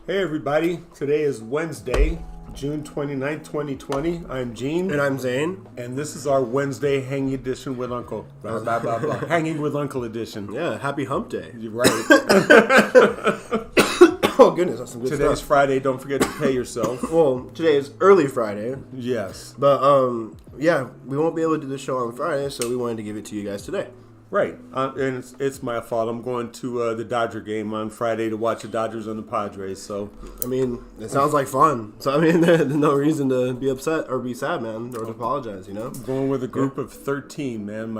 Hey everybody, today is Wednesday, June 29th, 2020. I'm Gene. And I'm Zane. And this is our Wednesday Hanging Edition with Uncle. Blah, blah, blah, blah. Hanging with Uncle Edition. Yeah, happy hump day. You're right. Oh goodness, that's some good Today's stuff. Friday, don't forget to pay yourself. Well, today is early Friday. Yes. But, yeah, we won't be able to do the show on Friday, so we wanted to give it to you guys today. Right. And it's my fault. I'm going to the Dodger game on Friday to watch the Dodgers and the Padres, so. I mean, it sounds like fun. So, I mean, there's no reason to be upset or be sad, man, or to apologize, you know? Going with a group of 13, man.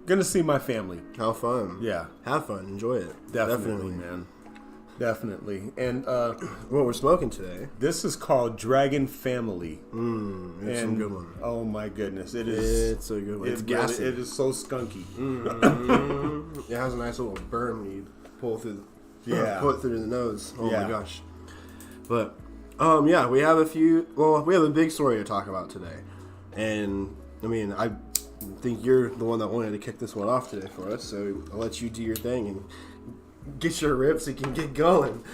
Gonna see my family. How fun. Yeah. Have fun. Enjoy it. Definitely. Man. Definitely. And what we're smoking today. This is called Dragon Family. It's a good one. Oh my goodness. It is. It's a good one. It's really, gassy. it is so skunky. It has a nice little burn when you pull it through the nose. Oh my gosh. But, yeah, we have a big story to talk about today. And, I mean, I think you're the one that wanted to kick this one off today for us, so I'll let you do your thing and get your rips so you can get going.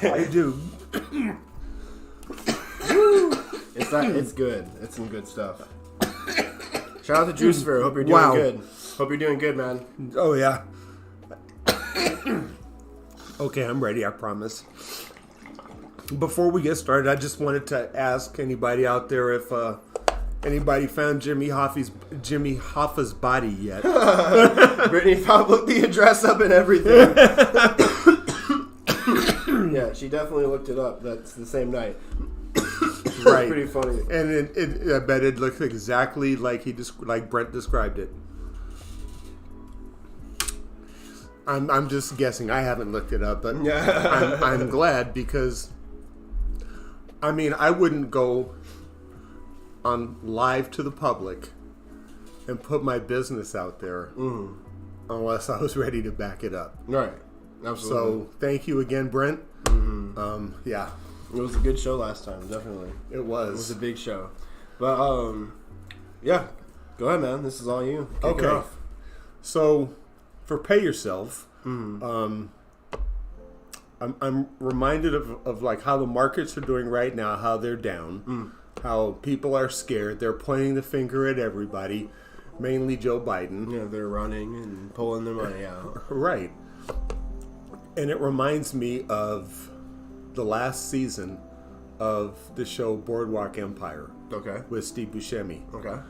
I do. It's good. It's some good stuff. Shout out to Juice Fair. Hope you're doing good. Hope you're doing good, man. Oh, yeah. Okay, I'm ready, I promise. Before we get started, I just wanted to ask anybody out there if anybody found Jimmy Hoffa's body yet. Brittany found looked the address up and everything. Yeah, she definitely looked it up. That's the same night. Right. Pretty funny. And I bet it looked exactly like like Brent described it. I'm just guessing. I haven't looked it up, but I'm glad because, I mean, I wouldn't go on live to the public and put my business out there unless I was ready to back it up. Right. Absolutely. So thank you again, Brent. Yeah. It was a good show last time, definitely. It was. It was a big show. But, yeah. Go ahead, man. This is all you. Kick it off. So, for Pay Yourself, I'm reminded of like how the markets are doing right now, how they're down, how people are scared. They're pointing the finger at everybody, mainly Joe Biden. Yeah, they're running and pulling their money out. Right. And it reminds me of the last season of the show Boardwalk Empire. Okay. With Steve Buscemi. Okay.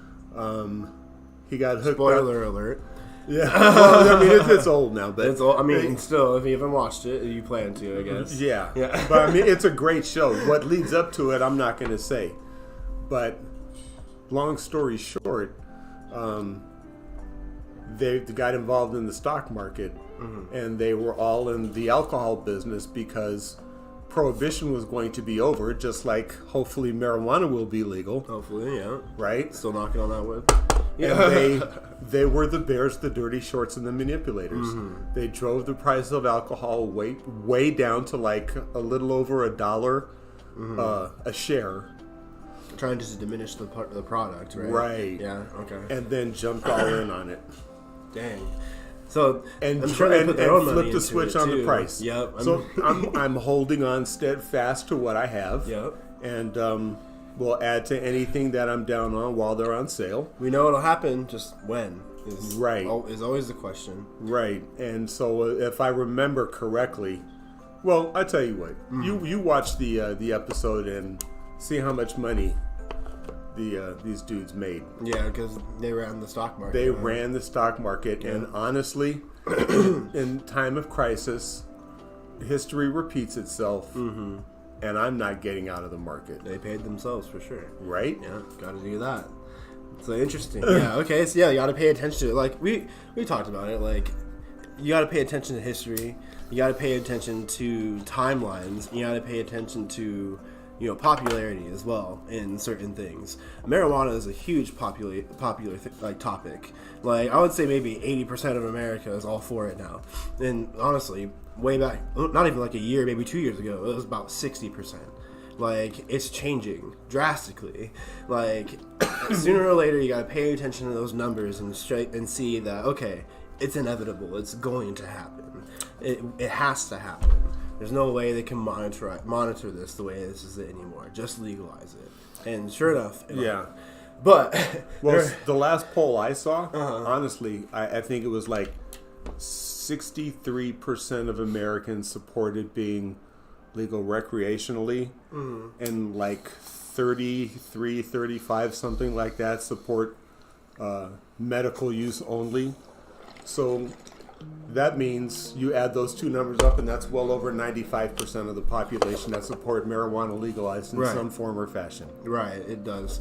He got hooked Spoiler alert. Yeah. Well, I mean, it's old now, but it's old. I mean, still, if you haven't watched it, you plan to, I guess. Yeah. But I mean, it's a great show. What leads up to it, I'm not going to say. But long story short, they got involved in the stock market, and they were all in the alcohol business because prohibition was going to be over, just like hopefully marijuana will be legal. Hopefully, yeah. Right? Still knocking on that wood. Yeah. And they were the bears, the dirty shorts, and the manipulators. They drove the price of alcohol way down to like a little over $1 a share. Trying just to diminish the product, right? Right. Yeah, okay. And then jumped all in on it. Dang. So, and I'm sure they put their own money flipped the into switch it on too. the price. Yep. So I'm holding on steadfast to what I have. Yep. And we'll add to anything that I'm down on while they're on sale. We know it'll happen, just when is always the question. Right. And so if I remember correctly, well, I tell you what, you watch the episode and see how much money these dudes made. Yeah, because they ran the stock market. They ran the stock market, and honestly, in time of crisis, history repeats itself, and I'm not getting out of the market. They paid themselves for sure. Right? Yeah, got to do that. So interesting. Yeah. Okay. So yeah, you got to pay attention to it. Like we talked about it. Like you got to pay attention to history. You got to pay attention to timelines. You got to pay attention to popularity as well in certain things. Marijuana is a huge popular topic. Like I would say maybe 80% of America is all for it now. And honestly, way back, not even like a year, maybe 2 years ago, it was about 60%. Like, it's changing drastically. Like, sooner or later, you gotta pay attention to those numbers and see that, okay, it's inevitable. It's going to happen. It has to happen. There's no way they can monitor this the way this is it anymore. Just legalize it. And sure enough, yeah. But well, the last poll I saw, honestly, I think it was like 63% of Americans supported being legal recreationally, and like 33, 35, something like that, support medical use only. So that means you add those two numbers up, and that's well over 95% of the population that support marijuana legalized in some form or fashion. Right, it does.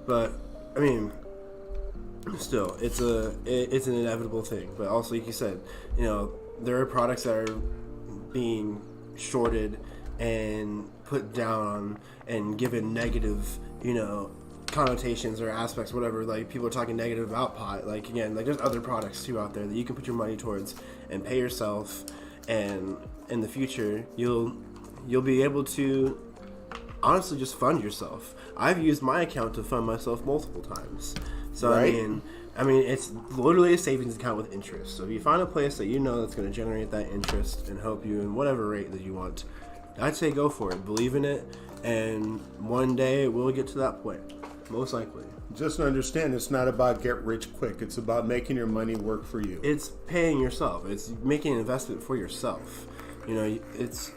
But, I mean, still, it's an inevitable thing. But also, like you said, you know, there are products that are being shorted and put down and given negative, you know, connotations or aspects, whatever. Like, people are talking negative about pot. Like, again, like, there's other products too out there that you can put your money towards and pay yourself, and in the future you'll be able to honestly just fund yourself. I've used my account to fund myself multiple times. So right. I mean it's literally a savings account with interest. So if you find a place that you know that's going to generate that interest and help you in whatever rate that you want, I'd say go for it. Believe in it, and one day we'll get to that point. Most likely. Just understand, it's not about get rich quick. It's about making your money work for you. It's paying yourself. It's making an investment for yourself. You know, it's,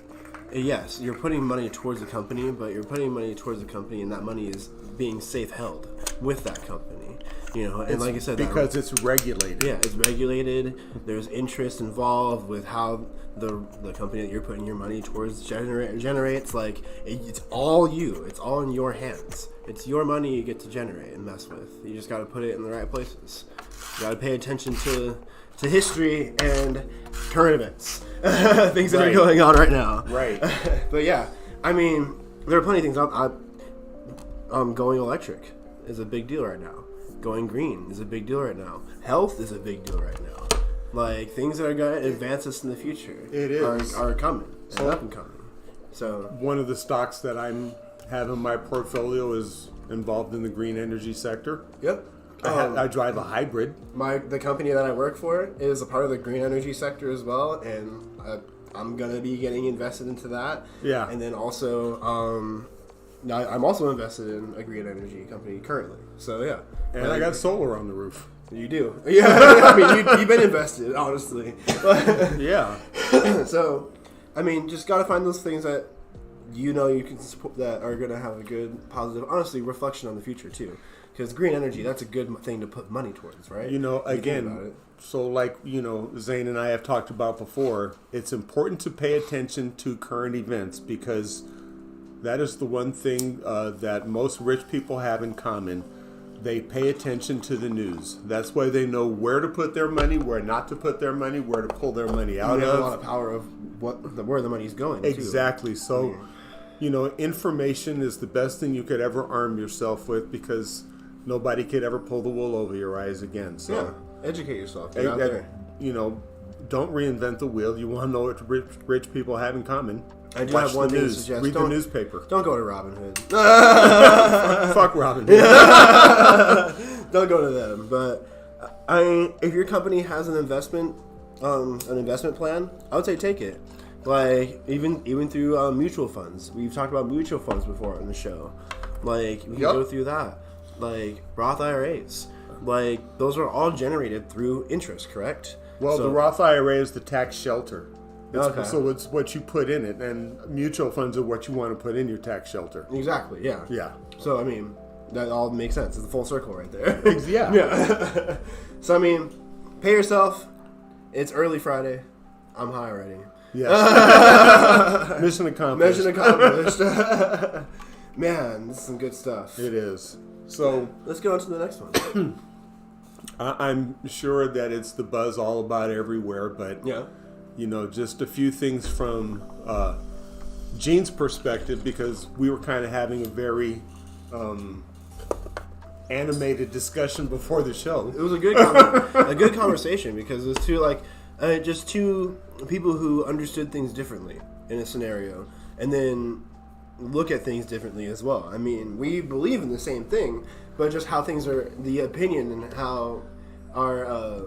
yes, you're putting money towards the company, but you're putting money towards the company, and that money is being safe held with that company. You know, and it's, like I said, because it's regulated. Yeah, it's regulated. There's interest involved with how the company that you're putting your money towards generates. Like, it's all you. It's all in your hands. It's your money you get to generate and mess with. You just got to put it in the right places. You got to pay attention to history and current events, things that are going on right now. Right. But yeah, I mean, there are plenty of things. Going electric is a big deal right now. Going green is a big deal right now. Health is a big deal right now. Like, things that are going to advance us in the future are coming and up and coming. So one of the stocks that I'm have in my portfolio is involved in the green energy sector. Yep. I drive a hybrid. The company that I work for is a part of the green energy sector as well, and I'm gonna be getting invested into that. Yeah. And then also, I'm also invested in a green energy company currently. So yeah. And I got solar on the roof. You do. Yeah. I mean, you've been invested, honestly. Yeah. So, I mean, just gotta find those things that you know you can support, that are gonna have a good, positive, honestly, reflection on the future too. Because green energy, that's a good thing to put money towards, right? You know, again, so like, you know, Zane and I have talked about before, it's important to pay attention to current events, because that is the one thing that most rich people have in common. They pay attention to the news. That's why they know where to put their money, where not to put their money, where to pull their money out of. They have a lot of power of where the money's going. Exactly. Too. So, you know, information is the best thing you could ever arm yourself with, because nobody could ever pull the wool over your eyes again. So, yeah, educate yourself. Get out there. You know, don't reinvent the wheel. You want to know what rich people have in common. I do Watch have one the thing to news. suggest. Read the newspaper. Don't go to Robinhood. Fuck Robinhood. Don't go to them. But if your company has an investment plan, I would say take it. Like, even through mutual funds. We've talked about mutual funds before on the show. Like, we can go through that. Like, Roth IRAs. Like, those are all generated through interest, correct? Well, the Roth IRA is the tax shelter. Okay. So it's what you put in it, and mutual funds are what you want to put in your tax shelter. Exactly, yeah. Yeah. So, I mean, that all makes sense. It's a full circle right there. Yeah. Yeah. So, I mean, pay yourself. It's early Friday. I'm high already. Yes. Mission accomplished. Mission accomplished. Man, this is some good stuff. It is. So let's go on to the next one. I'm sure that it's the buzz all about everywhere, but yeah, you know, just a few things from Gene's perspective, because we were kind of having a very animated discussion before the show. It was a good a good conversation, because it was just two people who understood things differently in a scenario, and then look at things differently as well. I mean, we believe in the same thing, but just how things are, the opinion and how our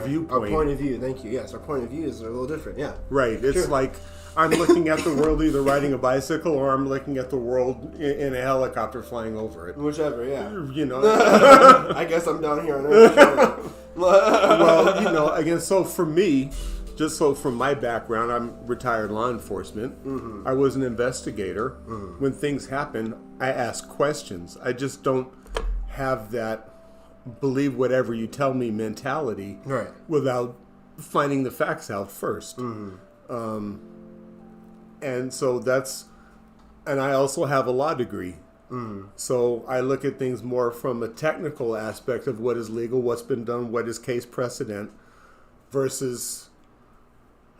viewpoint. Our point of view. Thank you. Yes, our point of views are a little different. Yeah. Right. It's like I'm looking at the world either riding a bicycle or I'm looking at the world in a helicopter flying over it. Whichever. Yeah. You know. I guess I'm down here on Earth. Well, you know, again, so for me, just so from my background, I'm retired law enforcement. I was an investigator. When things happen, I ask questions. I just don't have that believe whatever you tell me mentality without finding the facts out first. And so and I also have a law degree. So I look at things more from a technical aspect of what is legal, what's been done, what is case precedent, versus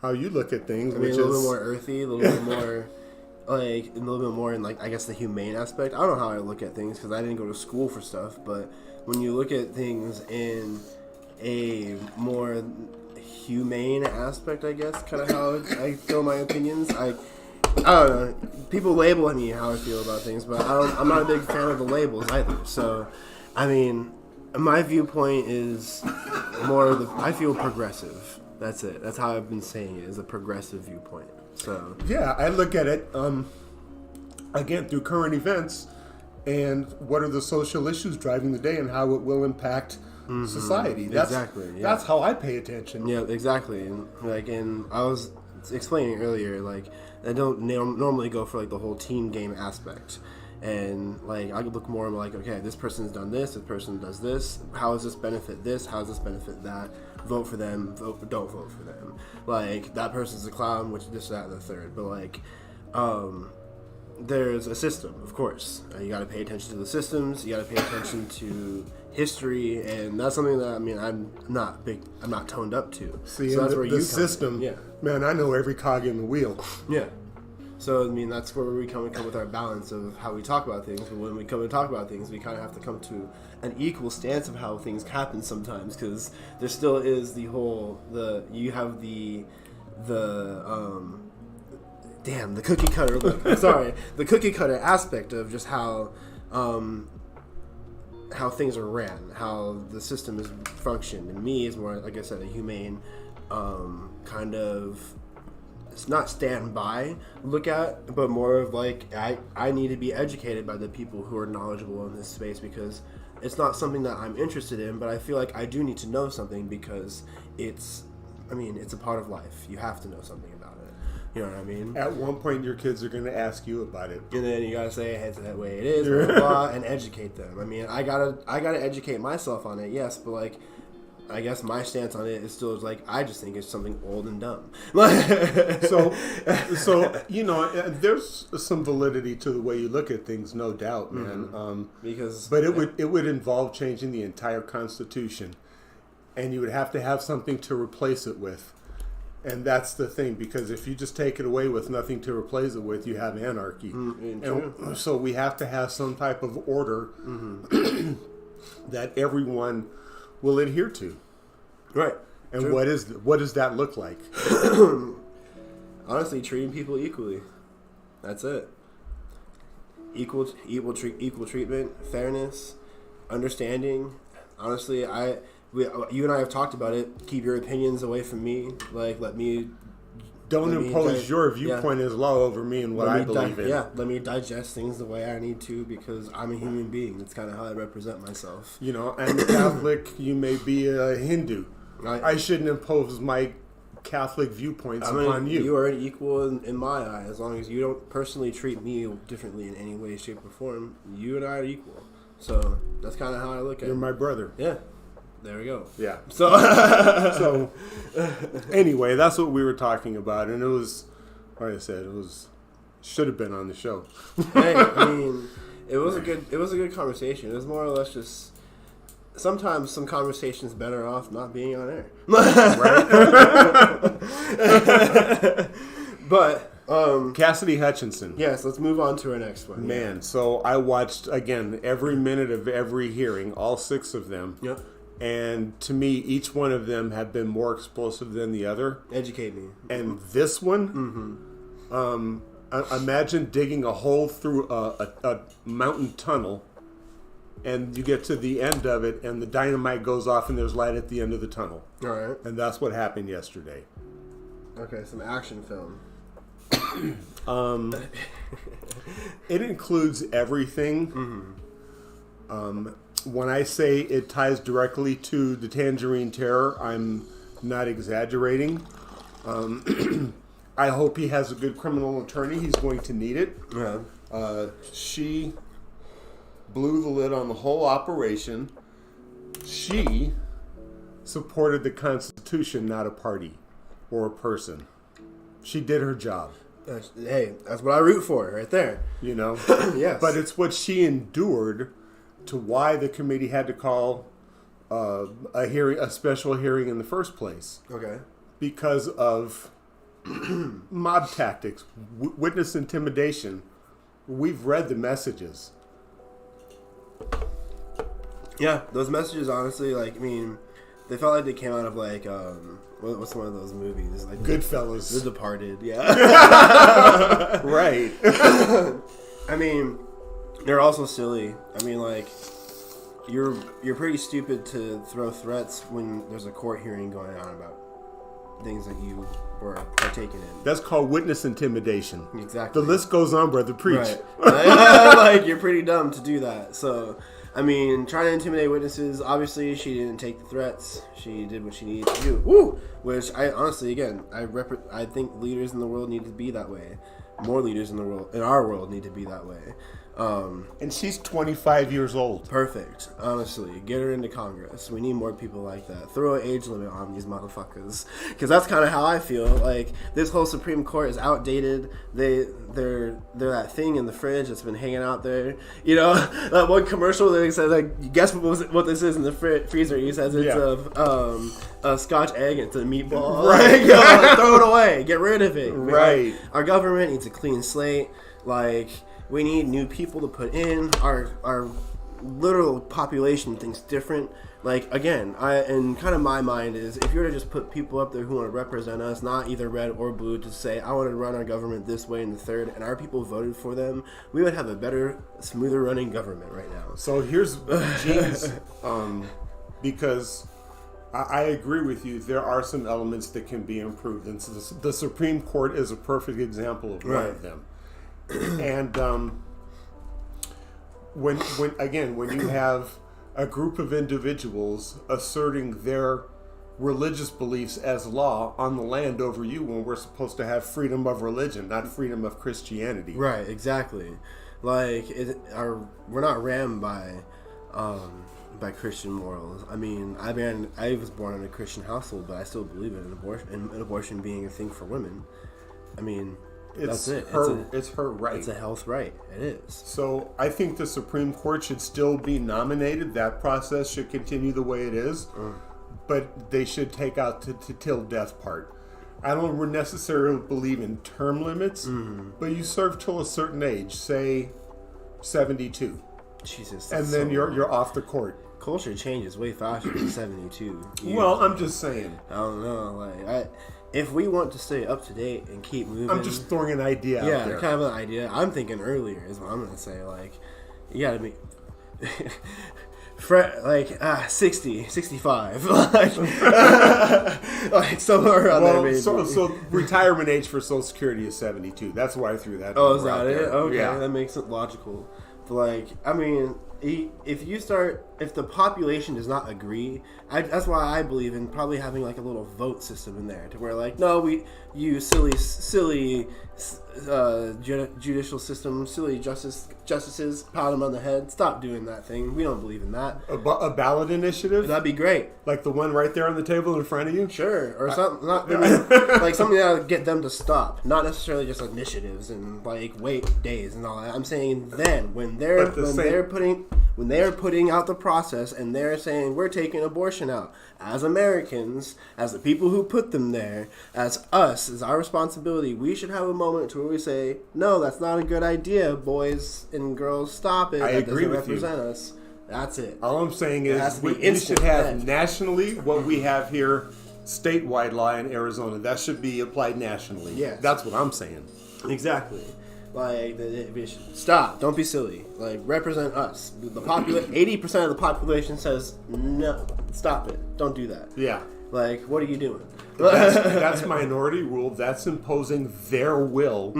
how you look at things, I mean, a little bit more earthy, a little bit more like a little bit more in like I guess the humane aspect. I don't know how I look at things because I didn't go to school for stuff, but when you look at things in a more humane aspect, I guess, kind of how I feel my opinions. I don't know. People label me how I feel about things, but I'm not a big fan of the labels either. So, I mean, my viewpoint is more of I feel progressive. That's it. That's how I've been saying it, is a progressive viewpoint. So yeah, I look at it again through current events and what are the social issues driving the day and how it will impact society. That's how I pay attention. Yeah, exactly. And I was explaining earlier, like I don't normally go for like the whole team game aspect. And like I look more like, okay, this person's done this person does this. How does this benefit this? How does this benefit that? Vote for them. Don't vote for them. Like that person's a clown, which this, that, and the third. But like, there's a system, of course. You got to pay attention to the systems. You got to pay attention to history, and that's something that I'm not toned up to. See, so that's where the system. Yeah. Man, I know every cog in the wheel. Yeah. So, that's where we come with our balance of how we talk about things. But when we come and talk about things, we kind of have to come to an equal stance of how things happen sometimes. Because there still is the cookie cutter look. Sorry. The cookie cutter aspect of just how things are ran, how the system is functioned. And me is more, like I said, a humane kind of... It's not stand by look at, but more of like I need to be educated by the people who are knowledgeable in this space, because it's not something that I'm interested in, but I feel like I do need to know something because it's a part of life. You have to know something about it. You know what I mean? At one point, your kids are going to ask you about it, and then you gotta say, "Hey, it's that way it is," blah, blah, blah, and educate them. I gotta educate myself on it, yes, but like. I guess my stance on it is still like I just think it's something old and dumb. so there's some validity to the way you look at things, no doubt, man. But it would involve changing the entire Constitution, and you would have to have something to replace it with, and that's the thing. Because if you just take it away with nothing to replace it with, you have anarchy. And so we have to have some type of order that everyone will adhere to. Right. And what does that look like? Honestly, treating people equally. That's it. Equal treatment, fairness, understanding. Honestly, you and I have talked about it. Keep your opinions away from me. Like, don't impose your viewpoint as law over me and what I believe in. Yeah, let me digest things the way I need to, because I'm a human being. That's kind of how I represent myself. I'm Catholic. You may be a Hindu. I shouldn't impose my Catholic viewpoints upon you. You are an equal in my eye. As long as you don't personally treat me differently in any way, shape, or form, you and I are equal. So that's kind of how I look at it. You're my brother. Yeah. There we go. Yeah. So anyway, that's what we were talking about, and it was, like I said, should have been on the show. Hey, it was a good conversation. It was more or less just sometimes some conversations better off not being on air. Right. But Cassidy Hutchinson. Yes, let's move on to our next one. Man, so I watched again every minute of every hearing, all 6 of them. Yep. And to me, each one of them have been more explosive than the other. Educate me. And this one, imagine digging a hole through a mountain tunnel and you get to the end of it, and the dynamite goes off, and there's light at the end of the tunnel. All right. And that's what happened yesterday. Okay, some action film. It includes everything. When I say it ties directly to the Tangerine Terror, I'm not exaggerating. I hope he has a good criminal attorney. He's going to need it. Yeah. She blew the lid on the whole operation. She supported the Constitution, not a party or a person. She did her job. Hey, that's what I root for right there. You know? Yes. But it's what she endured to why the committee had to call a special hearing in the first place. Okay. Because of mob tactics, witness intimidation. We've read the messages. Yeah, those messages, honestly, like, I mean, they felt like they came out of, like, what's one of those movies? Like Goodfellas. The Departed, yeah. Right. I mean, they're also silly. I mean, like, you're pretty stupid to throw threats when there's a court hearing going on about things that you were partaking in. That's called witness intimidation. Exactly. The list goes on, brother. Preach. Right. Like, you're pretty dumb to do that. So, I mean, trying to intimidate witnesses, obviously she didn't take the threats. She did what she needed to do. Woo! Which, I honestly, again, I think leaders in the world need to be that way. More leaders in our world need to be that way. And she's 25 years old. Perfect. Honestly, get her into Congress. We need more people like that. Throw an age limit on these motherfuckers, because that's kind of how I feel. Like, this whole Supreme Court is outdated. They're that thing in the fridge that's been hanging out there. You know, that one commercial that says, like, guess what this is in the freezer? He says it's a Scotch egg and it's a meatball. Right. Like, yo, like, throw it away. Get rid of it. Right. Like, our government needs a clean slate. Like, we need new people to put in. Our literal population thinks different. Like, again, and kind of my mind is, if you were to just put people up there who want to represent us, not either red or blue, to say, I want to run our government this way and the third, and our people voted for them, we would have a better, smoother running government right now. So here's Gene's, because I agree with you. There are some elements that can be improved, and so the Supreme Court is a perfect example of one of them. And when you have a group of individuals asserting their religious beliefs as law on the land over you, when we're supposed to have freedom of religion, not freedom of Christianity. Right, exactly. Like, we're not rammed by Christian morals. I mean, I was born in a Christian household, but I still believe in abortion being a thing for women. I mean, that's it. It's her right. It's a health right. It is. So I think the Supreme Court should still be nominated. That process should continue the way it is. But they should take out the till death part. I don't necessarily believe in term limits, but you serve till a certain age, say 72. Jesus. And then you're off the court. Culture changes way faster than 72. Well, I'm just saying. I don't know. Like, if we want to stay up to date and keep moving, I'm just throwing an idea out there. Yeah, kind of an idea. I'm thinking earlier is what I'm gonna say. Like, you gotta be. 60, 65, like somewhere around there. Maybe. So retirement age for Social Security is 72. That's why I threw that. Oh, is that it? There. Okay, yeah. That makes it logical. But, like, I mean, if the population does not agree, that's why I believe in probably having like a little vote system in there, to where, like, no, you silly judicial system, silly justices, pat them on the head, stop doing that thing. We don't believe in that. A ballot initiative? That'd be great. Like the one right there on the table in front of you? Sure. Or something, like something that would get them to stop. Not necessarily just initiatives and, like, wait days and all that. I'm saying then, when they're putting out the process and they're saying, we're taking abortion out, as Americans, as the people who put them there, as us, as our responsibility, we should have a moment to where we say, no, that's not a good idea, boys and girls, stop it. I agree with you. That doesn't represent us. That's it. All I'm saying is we should have nationally what we have here, statewide law in Arizona. That should be applied nationally. Yes. That's what I'm saying. Exactly. Like, they should stop. Don't be silly. Like, represent us. The 80% of the population says, no, stop it. Don't do that. Yeah. Like, what are you doing? That's minority rule. That's imposing their will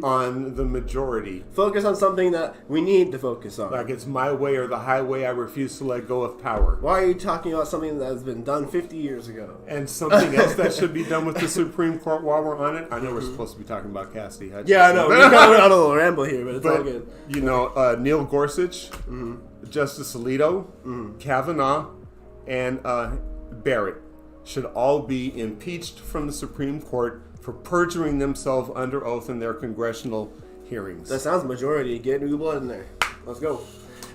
on the majority. Focus on something that we need to focus on. Like, it's my way or the highway. I refuse to let go of power. Why are you talking about something that has been done 50 years ago? And something else that should be done with the Supreme Court while we're on it. I know we're supposed to be talking about Cassidy Hutchinson. Yeah, I know. We're kind of on a little ramble here, but it's all good. You know, Neil Gorsuch, Justice Alito, Kavanaugh, and Barrett should all be impeached from the Supreme Court for perjuring themselves under oath in their congressional hearings. That sounds majority. Get new blood in there. Let's go.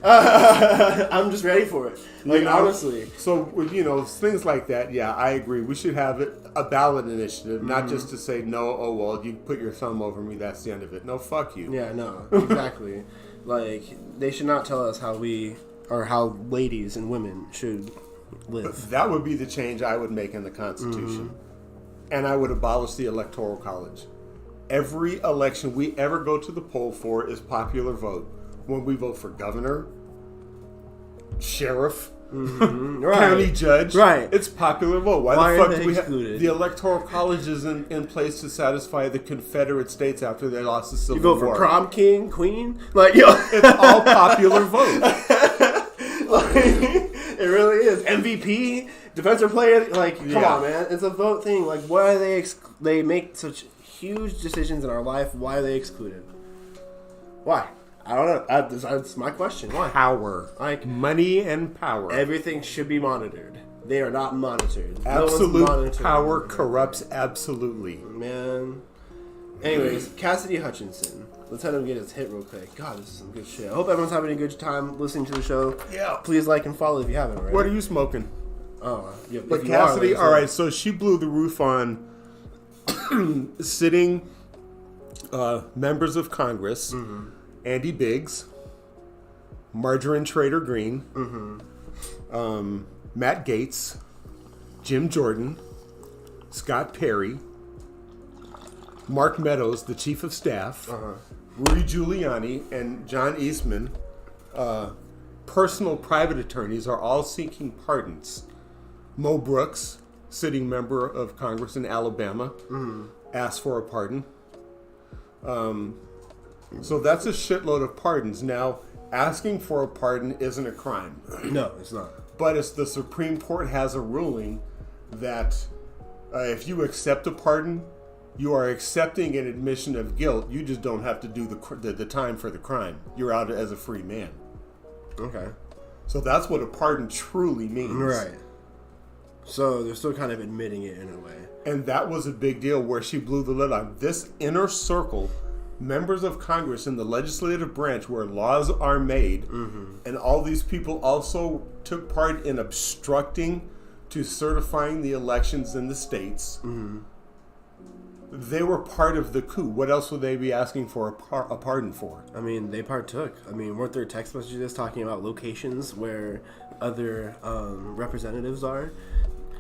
I'm just ready for it. Like, you know, honestly. So, you know, things like that, yeah, I agree. We should have a ballot initiative, not just to say, no, oh, well, you put your thumb over me, that's the end of it. No, fuck you. Yeah, no, exactly. Like, they should not tell us how we, or how ladies and women should live. That would be the change I would make in the Constitution. And I would abolish the Electoral College. Every election we ever go to the poll for is popular vote. When we vote for governor, sheriff, county judge, it's popular vote. Why the fuck do we have the Electoral College isn't in place to satisfy the Confederate states after they lost the Civil War? You vote for prom king, queen? Like, yo. It's all popular vote. Like, it really is. MVP, defensive player, like, come on, man. It's a vote thing. Like, why are they make such huge decisions in our life? Why are they excluded? Why? I don't know. That's my question. Why? Power. Like, money and power. Everything should be monitored. They are not monitored. Absolute power corrupts absolutely. Man. Anyways, Cassidy Hutchinson. Let's have him get his hit real quick. God, this is some good shit. I hope everyone's having a good time listening to the show. Yeah. Please like and follow if you haven't already. What are you smoking? Oh, yeah. But Cassidy, all right, so she blew the roof on sitting members of Congress, Andy Biggs, Margarine Trader Green, Matt Gaetz, Jim Jordan, Scott Perry, Mark Meadows, the chief of staff, Rudy Giuliani, and John Eastman, personal private attorneys, are all seeking pardons. Mo Brooks, sitting member of Congress in Alabama, asked for a pardon. So that's a shitload of pardons. Now, asking for a pardon isn't a crime. No, it's not. But it's the Supreme Court has a ruling that if you accept a pardon, you are accepting an admission of guilt. You just don't have to do the time for the crime. You're out as a free man. Okay. So that's what a pardon truly means. Right. So they're still kind of admitting it in a way. And that was a big deal where she blew the lid on. This inner circle, members of Congress in the legislative branch where laws are made, and all these people also took part in obstructing to certifying the elections in the states. They were part of the coup. What else would they be asking for a pardon for? I mean, they partook. I mean, weren't there text messages talking about locations where other representatives are?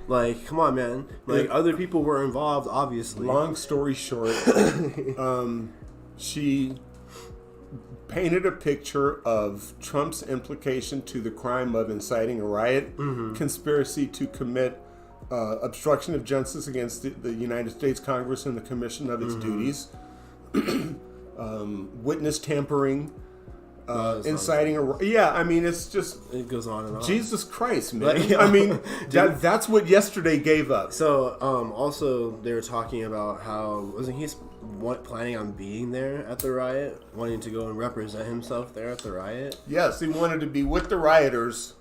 Like, come on, man. Like, other people were involved, obviously. Long story short, she painted a picture of Trump's implication to the crime of inciting a riot, conspiracy to commit obstruction of justice against the United States Congress and the commission of its duties, witness tampering, inciting a... Yeah, I mean, it's just... It goes on and on. Jesus Christ, man. I mean, that's what yesterday gave up. So, also, they were talking about how... Wasn't he planning on being there at the riot? Wanting to go and represent himself there at the riot? Yes, he wanted to be with the rioters,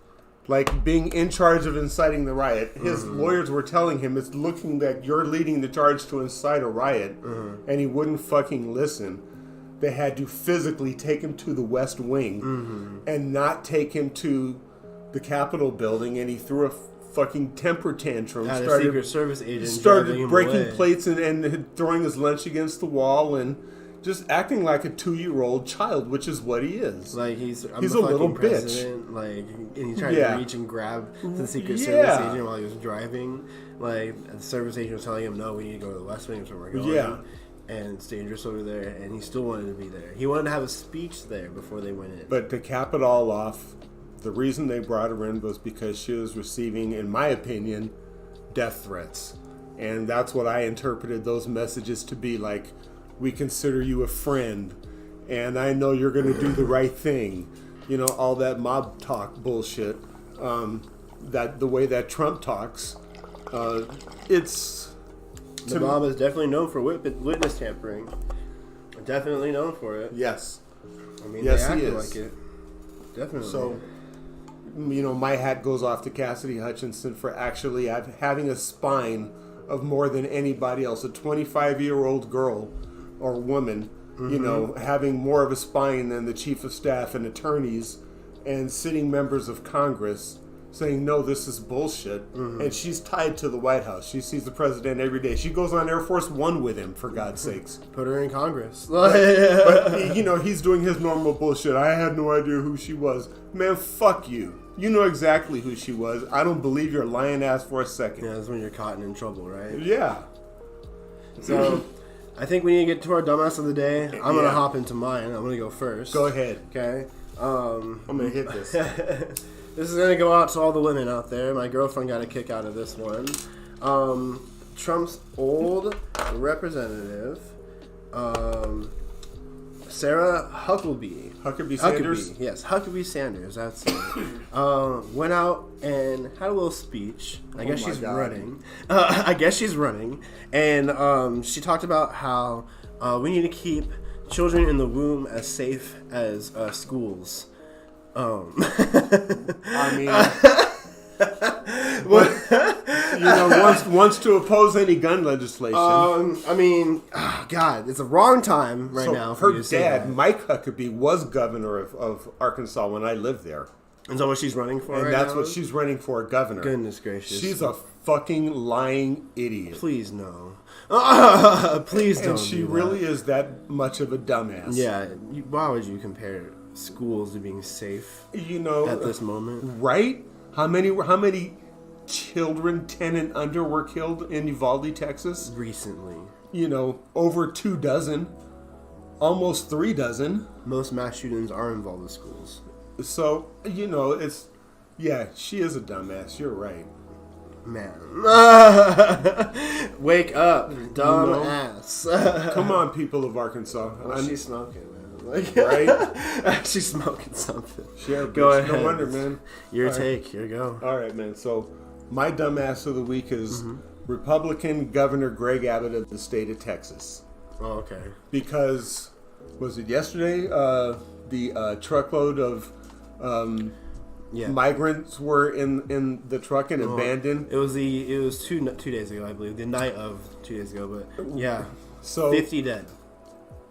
like being in charge of inciting the riot. His lawyers were telling him it's looking that you're leading the charge to incite a riot, and he wouldn't fucking listen. They had to physically take him to the West Wing and not take him to the Capitol building, and he threw a fucking temper tantrum. Had a Secret Service agent started breaking plates and throwing his lunch against the wall and just acting like a 2-year-old child, which is what he is. Like, he's a little bitch. Like, and he tried to reach and grab the Secret Service agent while he was driving. Like, the service agent was telling him, no, we need to go to the West Wing, so we're going. Yeah. and it's dangerous over there, and he still wanted to be there. He wanted to have a speech there before they went in. But to cap it all off, the reason they brought her in was because she was receiving, in my opinion, death threats. And that's what I interpreted those messages to be, like, we consider you a friend, and I know you're going to do the right thing. You know, all that mob talk bullshit. That the way that Trump talks, it's... The mob is definitely known for witness tampering. Definitely known for it. Yes. I mean, yes, they he acted is. like it. Definitely. So, you know, my hat goes off to Cassidy Hutchinson for actually having a spine of more than anybody else. A 25-year-old girl or woman, you know, having more of a spine than the chief of staff and attorneys and sitting members of Congress saying, no, this is bullshit. And she's tied to the White House. She sees the president every day. She goes on Air Force One with him, for God's sakes. Put her in Congress. But, you know, he's doing his normal bullshit. I had no idea who she was. Man, fuck you. You know exactly who she was. I don't believe your lying ass for a second. Yeah, that's when you're caught and in trouble, right? Yeah. So, I think we need to get to our dumbass of the day. I'm going to hop into mine. I'm going to go first. Go ahead. Okay. I'm going to hit this. This is going to go out to all the women out there. My girlfriend got a kick out of this one. Trump's old representative, Sarah Huckabee. Huckabee Sanders? Yes, Huckabee Sanders, that's it. Went out and had a little speech. I guess she's running. I guess she's running. And she talked about how we need to keep children in the womb as safe as schools. I mean, you know, wants to oppose any gun legislation. I mean, God, it's a wrong time right now. For her you to say dad, that. Mike Huckabee, was governor of Arkansas when I lived there. Is that what she's running for? And right that's now? what she's running for, governor. Goodness gracious. She's a fucking lying idiot. Please no. Please don't. And she really is that much of a dumbass. Yeah. Why would you compare schools to being safe? You know, at this moment, right? How many children, 10 and under, were killed in Uvalde, Texas? Recently. You know, over 24, almost 36. Most mass shootings are involved in schools. So, you know, she is a dumbass. You're right. Man. Wake up, dumbass. Come on, people of Arkansas. She's smoking, man. Like, right? She's smoking something. Yeah, go ahead. No wonder, man. Your take. Here you go. All right, man. So, my dumbass of the week is Republican Governor Greg Abbott of the state of Texas. Oh, okay. Because, was it yesterday? The truckload of migrants were in the truck and abandoned. It was two days ago, I believe. The night of 2 days ago, but yeah. So 50 dead.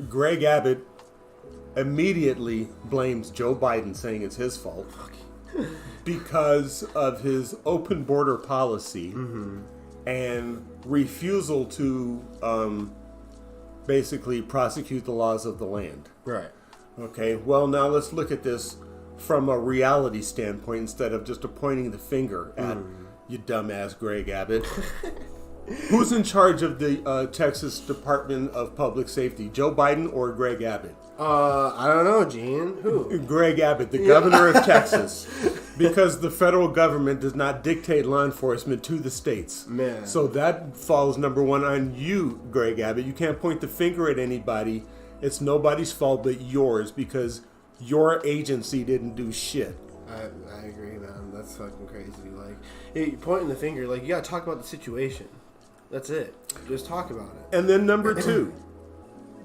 Greg Abbott immediately blames Joe Biden, saying it's his fault because of his open border policy and refusal to basically prosecute the laws of the land. Right. Okay, well, now let's look at this from a reality standpoint instead of just pointing the finger at you dumbass Greg Abbott. Who's in charge of the Texas Department of Public Safety, Joe Biden or Greg Abbott? I don't know, Gene. Who? Greg Abbott, the governor of Texas. Because the federal government does not dictate law enforcement to the states. Man. So that falls number one on you, Greg Abbott. You can't point the finger at anybody. It's nobody's fault but yours because your agency didn't do shit. I agree, man. That's fucking crazy. Like, you're pointing the finger. Like, you gotta talk about the situation. That's it. Just talk about it. And then number two,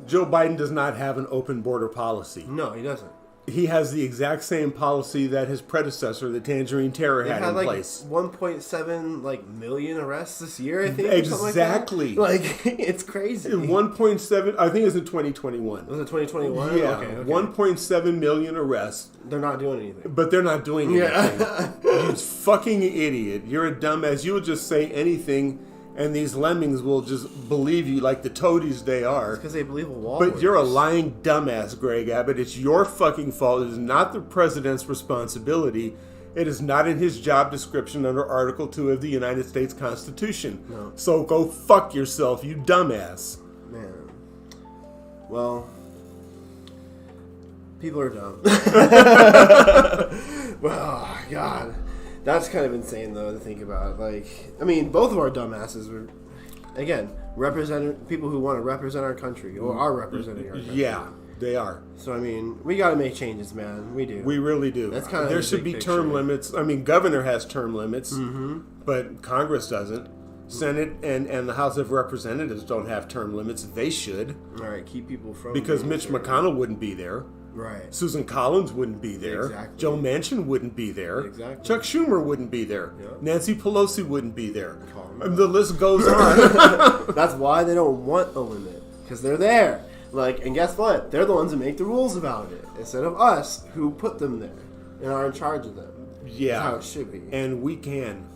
Joe Biden does not have an open border policy. No, he doesn't. He has the exact same policy that his predecessor, the Tangerine Terror, had in place. 1.7 million arrests this year, I think. Exactly. Like it's crazy. 1.7, I think it was in 2021. Was it 2021? Yeah, okay. 1.7 million arrests. They're not doing anything. But they're not doing anything. You fucking idiot. You're a dumbass. You will just say anything, and these lemmings will just believe you like the toadies they are. Because they believe a wall. But you're a lying dumbass, Greg Abbott. It's your fucking fault. It is not the president's responsibility. It is not in his job description under Article 2 of the United States Constitution. No. So go fuck yourself, you dumbass. Man. Well, people are dumb. Well, God. That's kind of insane, though, to think about. Like, I mean, both of our dumbasses were, again, people who want to represent our country, or are representing our country. Yeah, they are. So, I mean, we got to make changes, man. We do. We really do. That's kind of there should be term limits. I mean, governor has term limits, but Congress doesn't. Senate and the House of Representatives don't have term limits. They should. All right, keep people from... Because Mitch McConnell wouldn't be there. Right. Susan Collins wouldn't be there. Exactly. Joe Manchin wouldn't be there. Exactly. Chuck Schumer wouldn't be there. Yep. Nancy Pelosi wouldn't be there. And the list goes on. That's why they don't want a limit. Because they're there. Like, and guess what? They're the ones who make the rules about it. Instead of us, who put them there and are in charge of them. Yeah. That's how it should be. And we can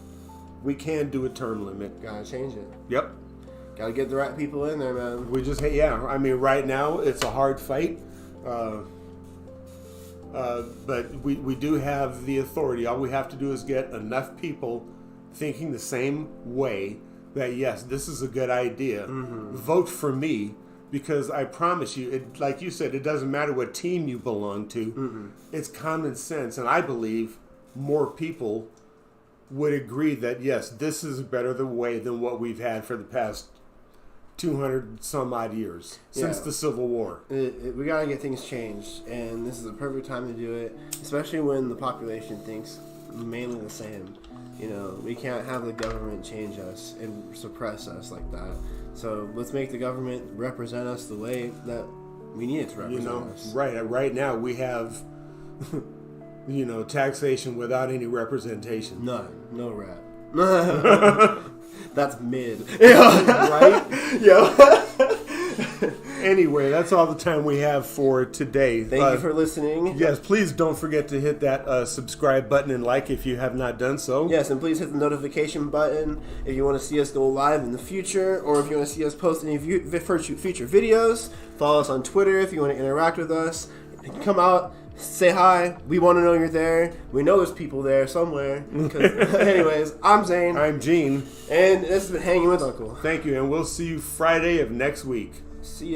do a term limit. Gotta change it. Yep. Gotta get the right people in there, man. We just, I mean, right now it's a hard fight. But we do have the authority. All we have to do is get enough people thinking the same way that, yes, this is a good idea. Vote for me, because I promise you, like you said, it doesn't matter what team you belong to. It's common sense. And I believe more people would agree that, yes, this is a better way than what we've had for the past 200 some odd years since the Civil War. We gotta get things changed, and this is the perfect time to do it, especially when the population thinks mainly the same. You know, we can't have the government change us and suppress us like that. So let's make the government represent us the way that we need it to represent us. Right now we have, taxation without any representation. None. No rap. That's mid. Right? Yeah. Anyway, that's all the time we have for today. Thank you for listening. Yes, please don't forget to hit that subscribe button and like if you have not done so. Yes, and please hit the notification button if you want to see us go live in the future, or if you want to see us post any future videos. Follow us on Twitter if you want to interact with us. Come out. Say hi. We want to know you're there. We know there's people there somewhere. Anyways, I'm Zane. I'm Gene. And this has been Hanging with Uncle. Thank you, and we'll see you Friday of next week. See ya.